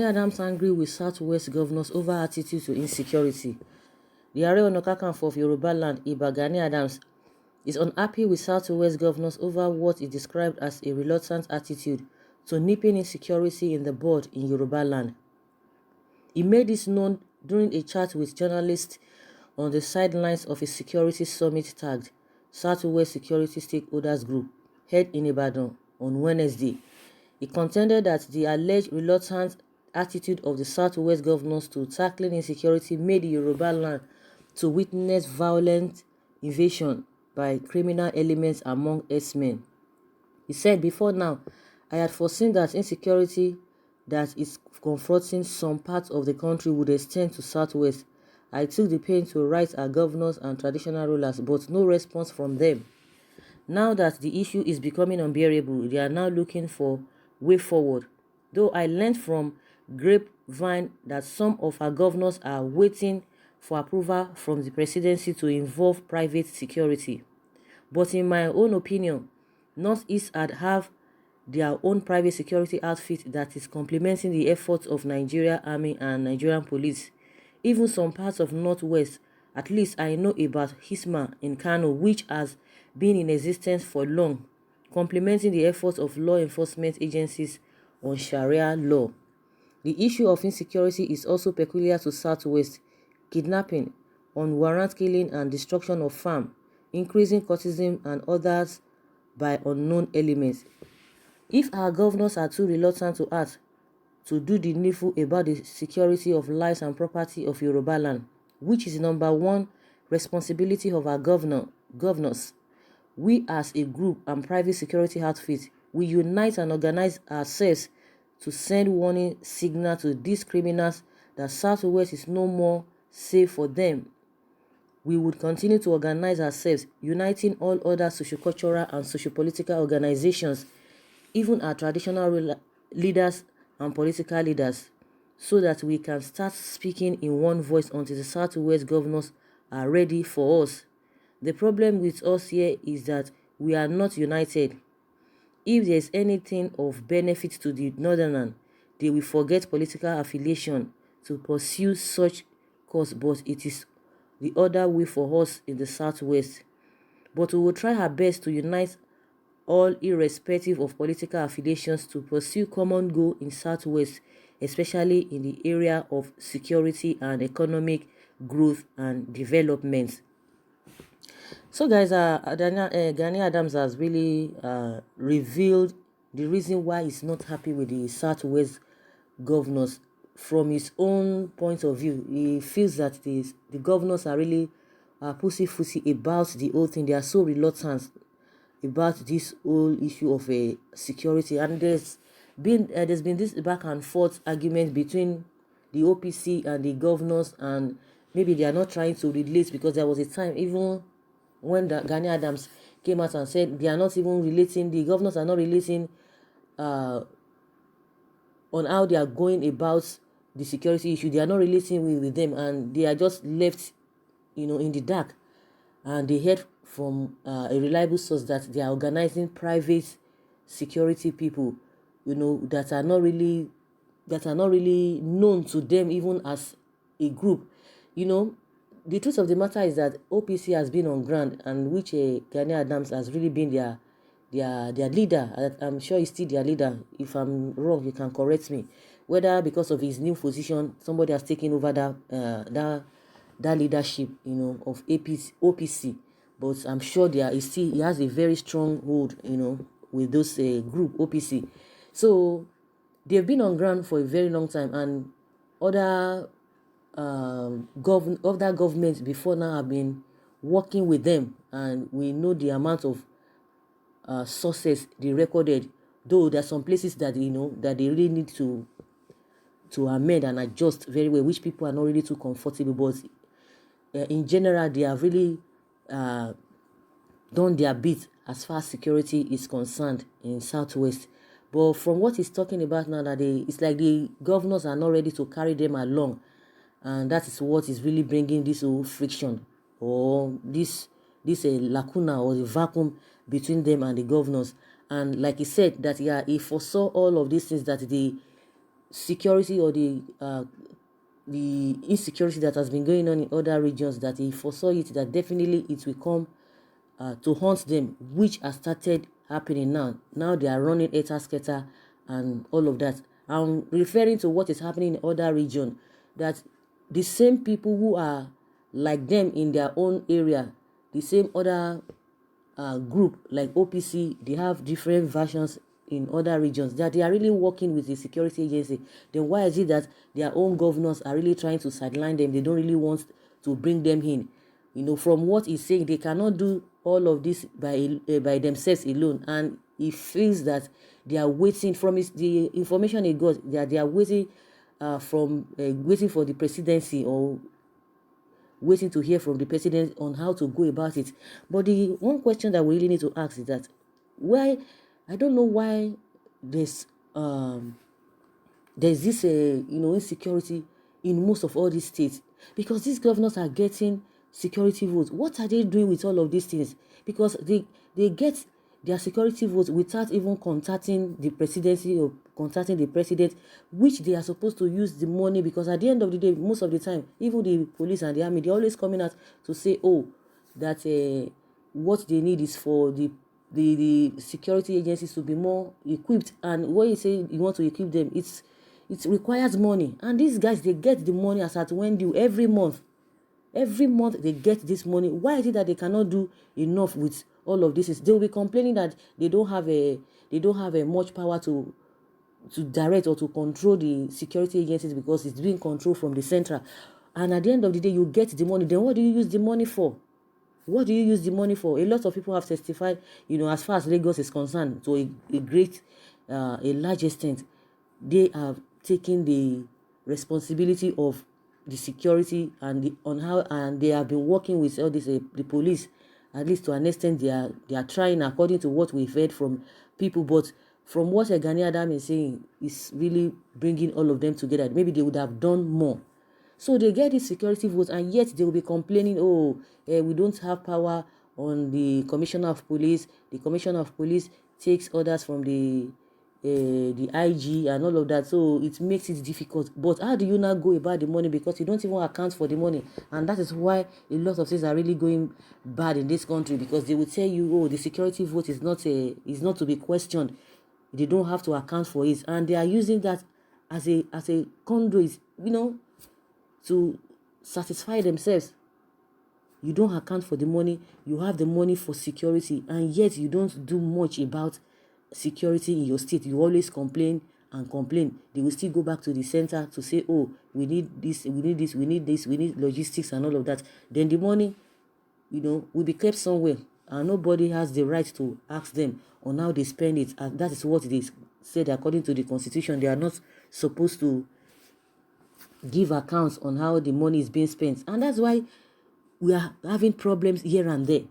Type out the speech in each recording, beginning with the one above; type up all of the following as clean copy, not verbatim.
Gani Adams angry with Southwest governors over attitude to insecurity. The Ààrẹ Ọ̀nà Kakanfò of Yoruba land, Ìbà Gani Adams, is unhappy with Southwest governors over what he described as a reluctant attitude to nipping insecurity in the bud in Yoruba land. He made this known during a chat with journalists on the sidelines of a security summit tagged Southwest Security Stakeholders Group, held in Ibadan on Wednesday. He contended that the alleged reluctant attitude of the Southwest governors to tackling insecurity made the Yoruba land to witness violent invasion by criminal elements among herdsmen. He said, "Before now, I had foreseen that insecurity that is confronting some parts of the country would extend to Southwest. I took the pain to write our governors and traditional rulers, but no response from them. Now that the issue is becoming unbearable, they are now looking for way forward. Though I learned from grapevine that some of our governors are waiting for approval from the presidency to involve private security. But in my own opinion, Northeast have their own private security outfit that is complementing the efforts of Nigeria Army and Nigerian Police. Even some parts of Northwest, at least I know about Hisma in Kano, which has been in existence for long, complementing the efforts of law enforcement agencies on Sharia law. The issue of insecurity is also peculiar to Southwest: kidnapping, unwarranted killing and destruction of farm, increasing cultism and others by unknown elements. If our governors are too reluctant to act, to do the needful about the security of lives and property of Yoruba land, which is the number one responsibility of our governors, we as a group and private security outfit will unite and organize ourselves to send warning signal to these criminals that Southwest is no more safe for them. We would continue to organize ourselves, uniting all other sociocultural and sociopolitical organizations, even our traditional leaders and political leaders, so that we can start speaking in one voice until the Southwest governors are ready for us. The problem with us here is that we are not united. If there is anything of benefit to the Northerners, they will forget political affiliation to pursue such cause, but it is the other way for us in the Southwest. But we will try our best to unite all irrespective of political affiliations to pursue common goal in Southwest, especially in the area of security and economic growth and development." So guys, Gani Adams has really revealed the reason why he's not happy with the Southwest governors. From his own point of view, he feels that the governors are really pussyfooty about the whole thing. They are so reluctant about this whole issue of security, and there's been this back and forth argument between the OPC and the governors, and maybe they are not trying to relate, because there was a time even when Gani Adams came out and said they are not even relating, the governors are not relating on how they are going about the security issue. They are not relating with them, and they are just left, in the dark. And they heard from a reliable source that they are organizing private security people, that are not really known to them even as a group. The truth of the matter is that OPC has been on ground, and which Gani Adams has really been their leader. I'm sure he's still their leader. If I'm wrong, you can correct me. Whether because of his new position, somebody has taken over that leadership, of OPC. But I'm sure he has a very strong hold, with those group OPC. So they've been on ground for a very long time, and other governments before now have been working with them, and we know the amount of success they recorded. Though there are some places that that they really need to amend and adjust very well, which people are not really too comfortable. But in general, they have really done their bit as far as security is concerned in Southwest. But from what he's talking about now, that it's like the governors are not ready to carry them along, and that is what is really bringing this whole friction, or this lacuna, or the vacuum between them and the governors. And like he said, that he foresaw all of these things, that the security or the insecurity that has been going on in other regions, that he foresaw it, that definitely it will come to haunt them, which has started happening now. Now they are running etasketa and all of that. I'm referring to what is happening in other region, that the same people who are like them in their own area, the same other group like OPC, they have different versions in other regions, that they are really working with the security agency. Then why is it that their own governors are really trying to sideline them? They don't really want to bring them in. From what he's saying, they cannot do all of this by themselves alone, and he feels that they are waiting from the information he got, that they are waiting waiting for the presidency, or waiting to hear from the president on how to go about it. But the one question that we really need to ask is that why, I don't know why there's this insecurity in most of all these states, because these governors are getting security votes. What are they doing with all of these things? Because they get their security votes without even contacting the presidency or contacting the president, which they are supposed to use the money. Because at the end of the day, most of the time, even the police and the army, they're always coming out to say, oh, that what they need is for the security agencies to be more equipped. And when you say you want to equip them, it requires money. And these guys, they get the money as at when due every month. Every month they get this money. Why is it that they cannot do enough with all of this? They will be complaining that they don't have a much power to direct or to control the security agencies, because it's being controlled from the central. And at the end of the day, you get the money. Then what do you use the money for? What do you use the money for? A lot of people have testified, as far as Lagos is concerned, to a large extent, they have taken the responsibility of the security and they have been working with all this the police. At least to an extent, they are trying, according to what we've heard from people. But from what Gani Adam is saying, is really bringing all of them together. Maybe they would have done more. So they get these security votes, and yet they will be complaining, oh, we don't have power on the commissioner of police. The commissioner of police takes orders from the IG and all of that. So it makes it difficult. But how do you now go about the money? Because you don't even account for the money. And that is why a lot of things are really going bad in this country, because they will tell you, oh, the security vote is not to be questioned. They don't have to account for it. And they are using that as a conduit, to satisfy themselves. You don't account for the money. You have the money for security, and yet you don't do much about security in your state. You always complain and complain. They will still go back to the center to say, oh, we need this, we need this, we need this, we need logistics and all of that. Then the money, will be kept somewhere, and nobody has the right to ask them on how they spend it. And that is what they said according to the constitution. They are not supposed to give accounts on how the money is being spent. And that's why we are having problems here and there.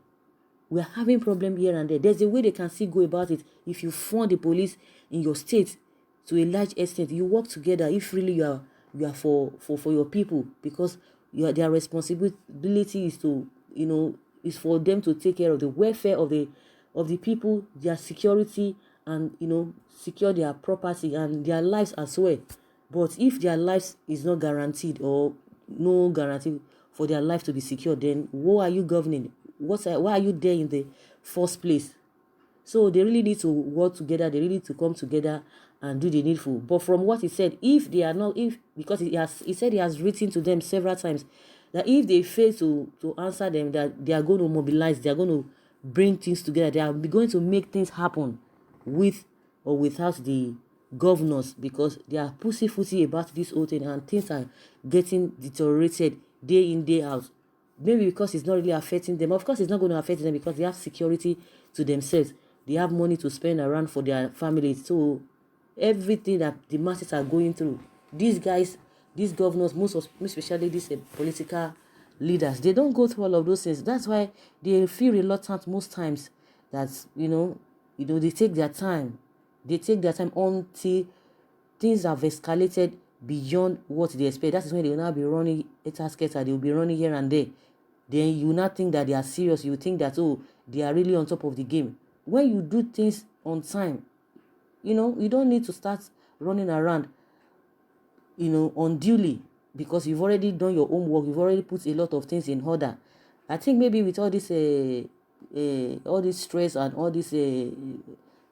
We are having problems here and there. There's a way they can still go about it. If you fund the police in your state to a large extent, you work together. If really you are for your people, because their responsibility is to is for them to take care of the welfare of the people, their security, and secure their property and their lives as well. But if their lives is not guaranteed, or no guarantee for their life to be secure, then why are you governing? Why are you there in the first place? So they really need to work together. They really need to come together and do the needful. But from what he said, because he said he has written to them several times that if they fail to answer them, that they are going to mobilize, they are going to bring things together, they are going to make things happen with or without the governors, because they are pussyfooty about this whole thing, and things are getting deteriorated day in, day out. Maybe because it's not really affecting them. Of course, it's not going to affect them, because they have security to themselves. They have money to spend around for their families. So everything that the masses are going through, these guys, these governors, especially these political leaders, they don't go through all of those things. That's why they feel reluctant most times. That they take their time. They take their time until things have escalated beyond what they expect. That is when they will now be running etasketa. They will be running here and there. Then you will not think that they are serious. You think that, oh, they are really on top of the game. When you do things on time, you don't need to start running around. unduly, because you've already done your homework, you've already put a lot of things in order. I think maybe with all this stress and all this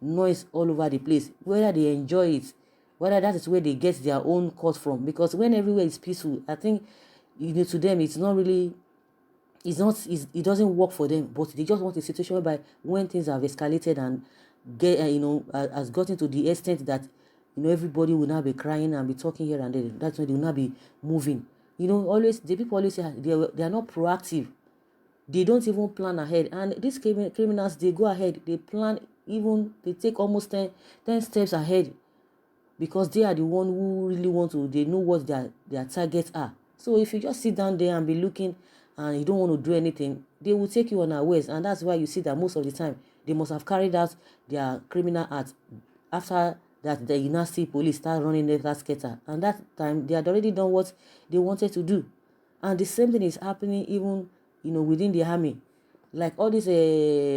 noise all over the place, whether they enjoy it, whether that is where they get their own cut from, because when everywhere is peaceful, I think to them it's not really, it doesn't work for them, but they just want a situation whereby when things have escalated and has gotten to the extent that everybody will now be crying and be talking here and there, that's when they will not be moving. Always the people always say they are not proactive. They don't even plan ahead. And these criminals, they go ahead, they plan, even they take almost 10 steps ahead, because they are the one who really want to, they know what their targets are. So if you just sit down there and be looking and you don't want to do anything, they will take you unawares. And that's why you see that most of the time they must have carried out their criminal act. After that, the nasty police start running that scatter, and that time they had already done what they wanted to do. And the same thing is happening even within the army. Like all these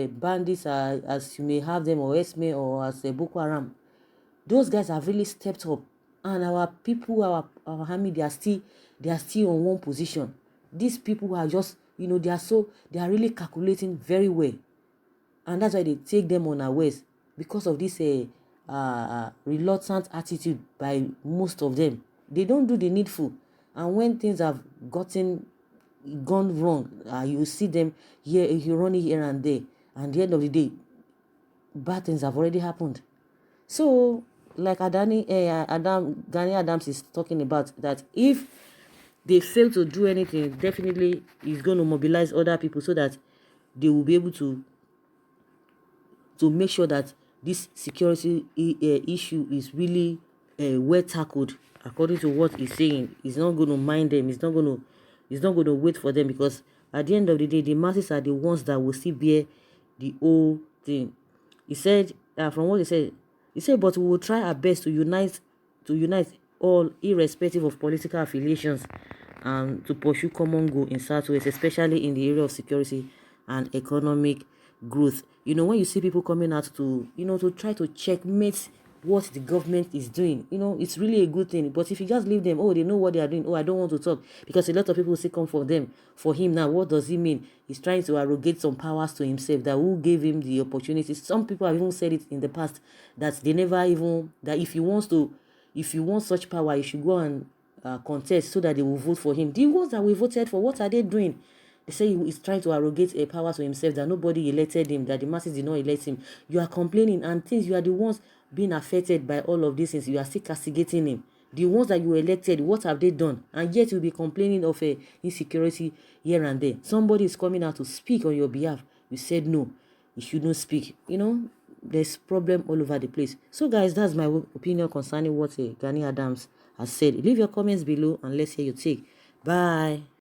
bandits, as you may have them, or Esme, or as Boko Haram, those guys have really stepped up, and our people, our army, they are still on one position. These people are just, they are really calculating very well, and that's why they take them unawares, because of this reluctant attitude by most of them. They don't do the needful, and when things have gone wrong, you see them here, running here and there, and at the end of the day, bad things have already happened. So, like Gani Adams is talking about, that if they fail to do anything, definitely he's going to mobilize other people so that they will be able to make sure that this security issue is really well tackled, according to what he's saying. He's not going to mind them. He's not going to wait for them, because at the end of the day, the masses are the ones that will still bear the whole thing. He said, from what he said, but we will try our best to unite all, irrespective of political affiliations, and to pursue common goal in Southwest, especially in the area of security and economic growth. When you see people coming out to, to try to checkmate what the government is doing, it's really a good thing. But if you just leave them, oh, they know what they are doing, oh, I don't want to talk, because a lot of people say come for him now. What does he mean? He's trying to arrogate some powers to himself, that who gave him the opportunity. Some people have even said it in the past, that they never even, that if you want such power, you should go and contest, so that they will vote for him. The ones that we voted for, what are they doing? They say he's trying to arrogate a power to himself, that nobody elected him, that the masses did not elect him. You are complaining, and things, you are the ones being affected by all of these things. You are still castigating him. The ones that you elected, what have they done? And yet you'll be complaining of insecurity here and there. Somebody is coming out to speak on your behalf. You said no, you shouldn't speak. There's problem all over the place. So guys, that's my opinion concerning what Gani Adams has said. Leave your comments below and let's hear your take. Bye.